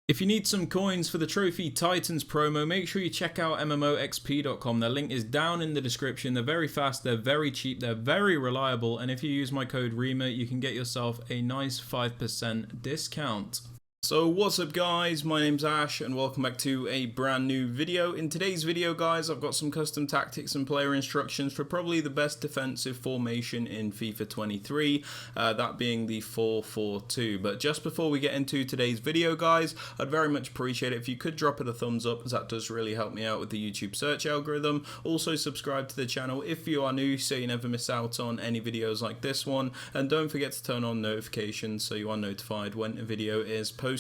If you need some coins for the Trophy Titans promo, make sure you check out MMOXP.com. Their link is down in the description. They're very fast, they're very cheap, they're very reliable, and if you use my code Rema, you can get yourself a nice 5% discount. So what's up guys, my name's Ash and welcome back to a brand new video. In today's video guys, I've got some custom tactics and player instructions for probably the best defensive formation in FIFA 23, that being the 4-4-2. But just before we get into today's video guys, I'd very much appreciate it if you could drop it a thumbs up, as that does really help me out with the YouTube search algorithm. Also subscribe to the channel if you are new so you never miss out on any videos like this one, and don't forget to turn on notifications so you are notified when a video is posted.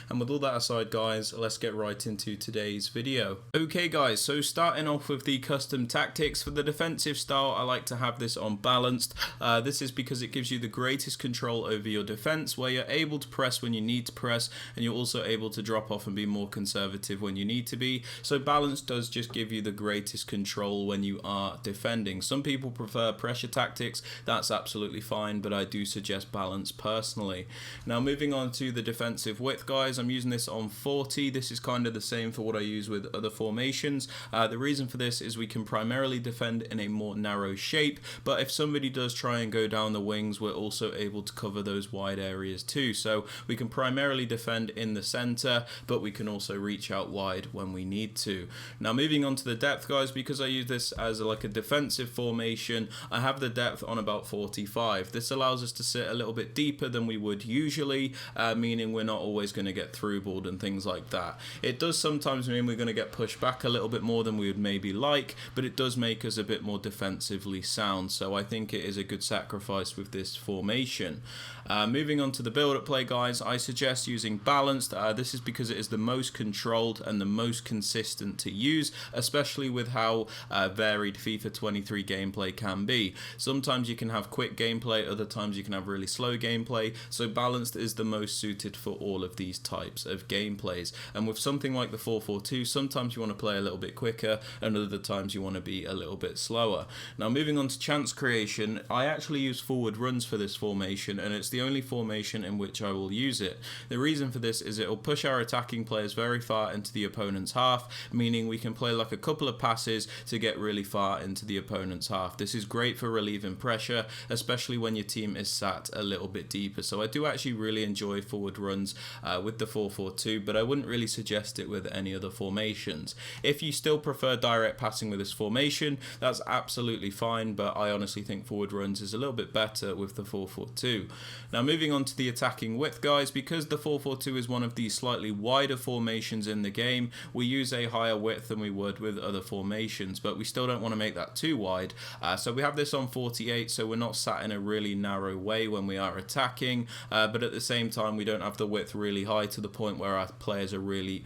And with all that aside guys, let's get right into today's video. Okay guys, so starting off with the custom tactics. For the defensive style, I like to have this on balanced. This is because it gives you the greatest control over your defense, where you're able to press when you need to press, and you're also able to drop off and be more conservative when you need to be. So balanced does just give you the greatest control when you are defending. Some people prefer pressure tactics, that's absolutely fine, but I do suggest balance personally. Now moving on to the defensive width guys, I'm using this on 40. This is kind of the same for what I use with other formations. The reason for this is we can primarily defend in a more narrow shape, but if somebody does try and go down the wings, we're also able to cover those wide areas too. So we can primarily defend in the center, but we can also reach out wide when we need to. Now moving on to the depth guys, because I use this as like a defensive formation, I have the depth on about 45. This allows us to sit a little bit deeper than we would usually, meaning we're not always going to get through balled and things like that. It does sometimes mean we're going to get pushed back a little bit more than we would maybe like, but it does make us a bit more defensively sound, so I think it is a good sacrifice with this formation. Moving on to the build-up play guys, I suggest using balanced. This is because it is the most controlled and the most consistent to use, especially with how varied FIFA 23 gameplay can be. Sometimes you can have quick gameplay, other times you can have really slow gameplay, so balanced is the most suited for all of these types of gameplays. And with something like the 4-4-2, sometimes you want to play a little bit quicker and other times you want to be a little bit slower. Now moving on to chance creation, I actually use forward runs for this formation, and it's the only formation in which I will use it. The reason for this is it will push our attacking players very far into the opponent's half, meaning we can play like a couple of passes to get really far into the opponent's half. This is great for relieving pressure, especially when your team is sat a little bit deeper. So I do actually really enjoy forward runs with the 4-4-2, but I wouldn't really suggest it with any other formations. If you still prefer direct passing with this formation, that's absolutely fine, but I honestly think forward runs is a little bit better with the 4-4-2. Now moving on to the attacking width guys, because the 4-4-2 is one of the slightly wider formations in the game, we use a higher width than we would with other formations, but we still don't want to make that too wide. So we have this on 48, so we're not sat in a really narrow way when we are attacking, but at the same time we don't have the width really high to the point where our players are really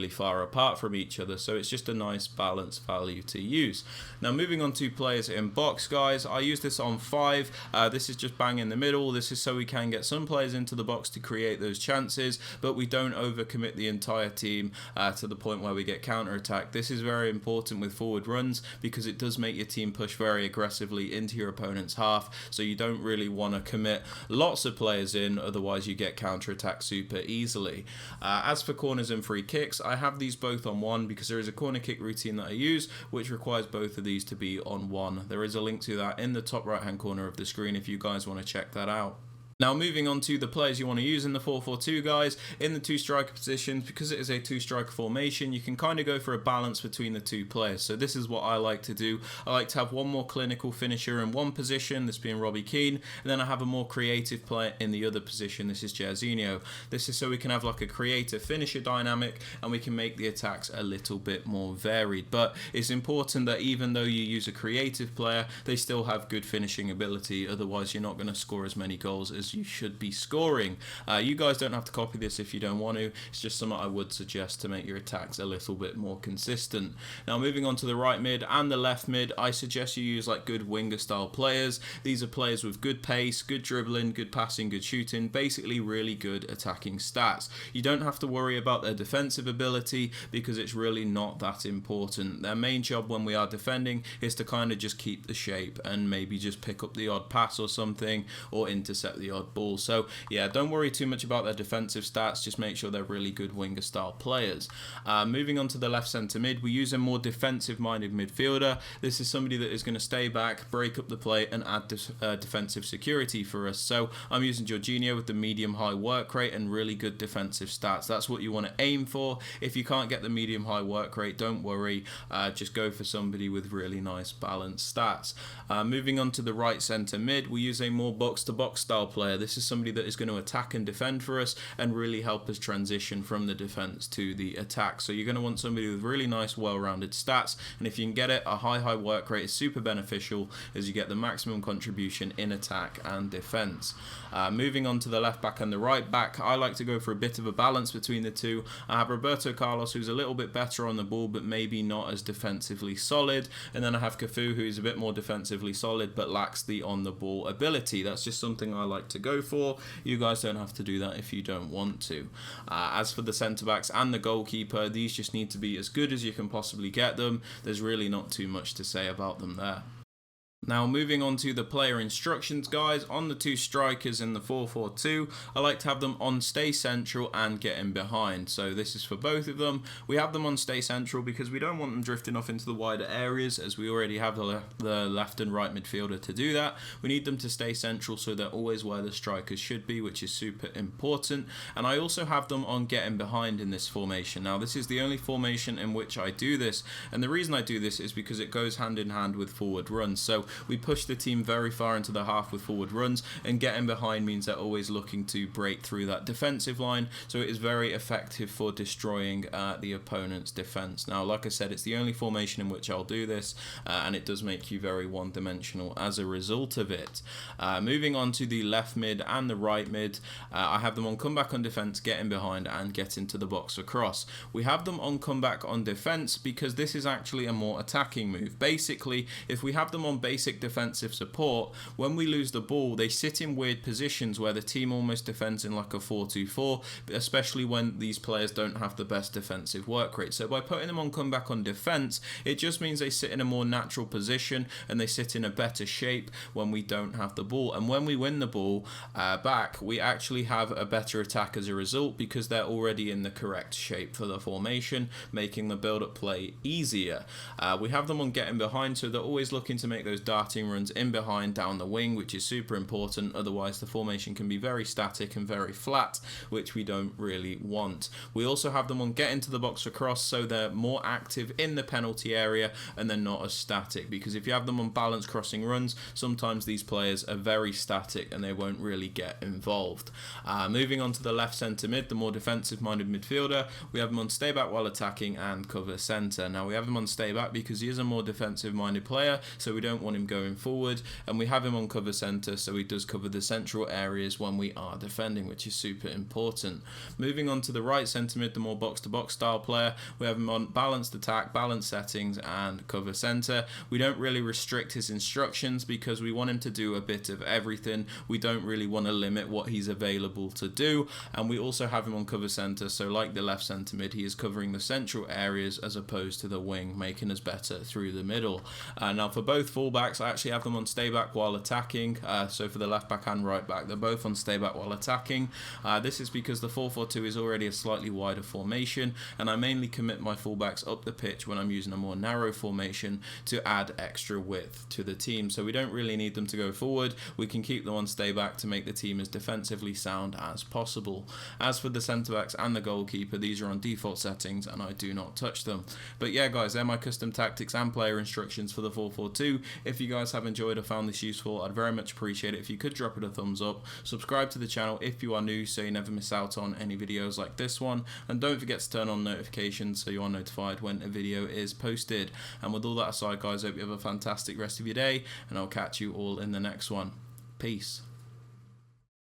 far apart from each other, so it's just a nice balanced value to use. Now moving on to players in box guys, I use this on 5. This is just bang in the middle. This is so we can get some players into the box to create those chances, but we don't overcommit the entire team to the point where we get counter-attacked. This is very important with forward runs because it does make your team push very aggressively into your opponent's half, so you don't really want to commit lots of players in, otherwise you get counter-attacked super easily. As for corners and free kicks, I have these both on 1 because there is a corner kick routine that I use which requires both of these to be on 1. There is a link to that in the top right hand corner of the screen if you guys want to check that out. Now moving on to the players you want to use in the 4-4-2 guys, in the 2 striker positions, because it is a 2 striker formation, you can kind of go for a balance between the 2 players. So this is what I like to do. I like to have one more clinical finisher in one position, this being Robbie Keane, and then I have a more creative player in the other position, this is Jairzinho. This is so we can have like a creative finisher dynamic and we can make the attacks a little bit more varied. But it's important that even though you use a creative player, they still have good finishing ability, otherwise you're not going to score as many goals as you should be scoring. You guys don't have to copy this if you don't want to. It's just something I would suggest to make your attacks a little bit more consistent. Now moving on to the right mid and the left mid, I suggest you use like good winger style players. These are players with good pace, good dribbling, good passing, good shooting, basically really good attacking stats. You don't have to worry about their defensive ability because it's really not that important. Their main job when we are defending is to kind of just keep the shape and maybe just pick up the odd pass or something, or intercept the odd of ball. So yeah, don't worry too much about their defensive stats, just make sure they're really good winger style players. Moving on to the left centre mid, we use a more defensive minded midfielder. This is somebody that is going to stay back, break up the play and add defensive security for us. So I'm using Jorginho with the medium high work rate and really good defensive stats. That's what you want to aim for. If you can't get the medium high work rate, don't worry, just go for somebody with really nice balanced stats. Moving on to the right centre mid, we use a more box to box style player. This is somebody that is going to attack and defend for us and really help us transition from the defence to the attack. So you're going to want somebody with really nice well-rounded stats, and if you can get it, a high work rate is super beneficial as you get the maximum contribution in attack and defence. Moving on to the left back and the right back, I like to go for a bit of a balance between the two. I have Roberto Carlos, who's a little bit better on the ball but maybe not as defensively solid, and then I have Cafu, who's a bit more defensively solid but lacks the on the ball ability. That's just something I like to go for. You guys don't have to do that if you don't want to. As for the centre backs and the goalkeeper, these just need to be as good as you can possibly get them. There's really not too much to say about them there. Now moving on to the player instructions, guys. On the two strikers in the 4-4-2, I like to have them on stay central and get in behind. So this is for both of them. We have them on stay central because we don't want them drifting off into the wider areas, as we already have the left and right midfielder to do that. We need them to stay central so they're always where the strikers should be, which is super important. And I also have them on get in behind in this formation. Now this is the only formation in which I do this, and the reason I do this is because it goes hand in hand with forward runs. So we push the team very far into the half with forward runs, and getting behind means they're always looking to break through that defensive line, so it is very effective for destroying the opponent's defense. Now like I said, it's the only formation in which I'll do this, and it does make you very one-dimensional as a result of it. Moving on to the left mid and the right mid, I have them on comeback on defense, get in behind and get into the box across. We have them on comeback on defense because this is actually a more attacking move. Basically, if we have them on basic defensive support, when we lose the ball they sit in weird positions where the team almost defends in like a 4-2-4, especially when these players don't have the best defensive work rate. So by putting them on comeback on defense, it just means they sit in a more natural position and they sit in a better shape when we don't have the ball, and when we win the ball back, we actually have a better attack as a result because they're already in the correct shape for the formation, making the build-up play easier. We have them on getting behind, so they're always looking to make those darting runs in behind down the wing, which is super important. Otherwise the formation can be very static and very flat, which we don't really want. We also have them on get into the box across, so they're more active in the penalty area and they're not as static, because if you have them on balanced crossing runs, sometimes these players are very static and they won't really get involved. Moving on to the left centre mid, the more defensive minded midfielder, we have them on stay back while attacking and cover centre. Now we have him on stay back because he is a more defensive minded player, so we don't want him going forward, and we have him on cover centre, so he does cover the central areas when we are defending, which is super important. Moving on to the right centre mid, the more box to box style player, we have him on balanced attack, balanced settings and cover centre. We don't really restrict his instructions because we want him to do a bit of everything. We don't really want to limit what he's available to do, and we also have him on cover centre, so like the left centre mid, he is covering the central areas as opposed to the wing, making us better through the middle. Now for both fullbacks, I actually have them on stay back while attacking, so for the left back and right back, they're both on stay back while attacking. This is because the 4-4-2 is already a slightly wider formation, and I mainly commit my fullbacks up the pitch when I'm using a more narrow formation to add extra width to the team, so we don't really need them to go forward. We can keep them on stay back to make the team as defensively sound as possible. As for the centre backs and the goalkeeper, these are on default settings and I do not touch them. But yeah guys, they're my custom tactics and player instructions for the 4-4-2. If you guys have enjoyed or found this useful, I'd very much appreciate it if you could drop it a thumbs up. Subscribe to the channel if you are new so you never miss out on any videos like this one, and don't forget to turn on notifications so you are notified when a video is posted. And with all that aside guys, I hope you have a fantastic rest of your day, and I'll catch you all in the next one. Peace.